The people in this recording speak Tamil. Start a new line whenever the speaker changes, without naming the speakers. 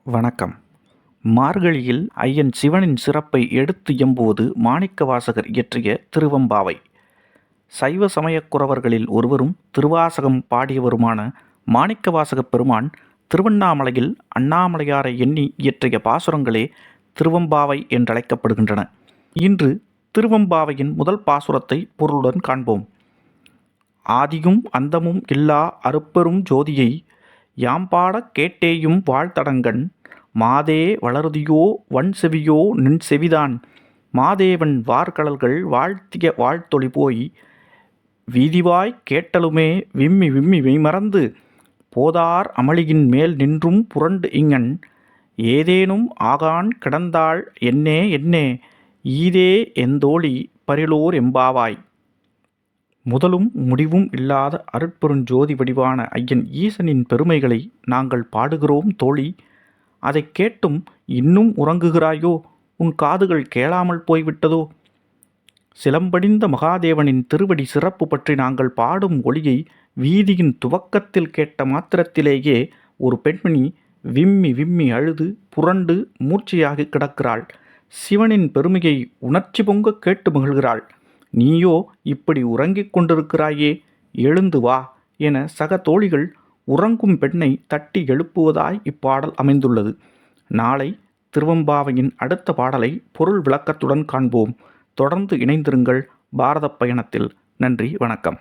வணக்கம். மார்கழியில் ஐயன் சிவனின் சிறப்பை எடுத்து எம்போது மாணிக்கவாசகர் இயற்றிய திருவெம்பாவை. சைவ சமயக் குரவர்களில் ஒருவரும் திருவாசகம் பாடியவருமான மாணிக்கவாசகப் பெருமான் திருவண்ணாமலையில் அண்ணாமலையாரை எண்ணி இயற்றிய பாசுரங்களே திருவெம்பாவை என்றழைக்கப்படுகின்றன. இன்று திருவெம்பாவையின் முதல் பாசுரத்தை பொருளுடன் காண்போம். ஆதியும் அந்தமும் இல்லா அருட்பெரும் ஜோதியை யாம்பாடக் கேட்டேயும் வாழ்த்தடங்கண் மாதே வளருதியோ வன்செவியோ நின் செவிதான் மாதேவன் வார்கழல்கள் வாழ்த்திய வாழ்த்தொளி போய் வீதிவாய் கேட்டலுமே விம்மி விம்மி மெய்மறந்து போதார் அமளியின் மேல் நின்றும் புரண்டு இங்கண் ஏதேனும் ஆகான் கிடந்தாள் என்னே என்னே ஈதே எந்தோழி பரிலோர் எம்பாவாய். முதலும் முடிவும் இல்லாத அருட்பெருஞ்சோதி வடிவான ஐயன் ஈசனின் பெருமைகளை நாங்கள் பாடுகிறோம் தோழி. அதைக் கேட்டும் இன்னும் உறங்குகிறாயோ? உன் காதுகள் கேளாமல் போய்விட்டதோ? சிலம்படிந்த மகாதேவனின் திருவடி சிறப்பு பற்றி நாங்கள் பாடும் ஒளியை வீதியின் துவக்கத்தில் கேட்ட மாத்திரத்திலேயே ஒரு பெண்மணி விம்மி விம்மி அழுது புரண்டு மூர்ச்சையாகி கிடக்கிறாள். சிவனின் பெருமையை உணர்ச்சி பொங்க கேட்டு மகிழ்கிறாள். நீயோ இப்படி உறங்கிக் கொண்டிருக்கிறாயே, எழுந்து வா என சக தோழிகள் உறங்கும் பெண்ணை தட்டி எழுப்புவதாய் இப்பாடல் அமைந்துள்ளது. நாளை திருவெம்பாவையின் அடுத்த பாடலை பொருள் விளக்கத்துடன் காண்போம். தொடர்ந்து இணைந்திருங்கள் பாரத பயணத்தில். நன்றி, வணக்கம்.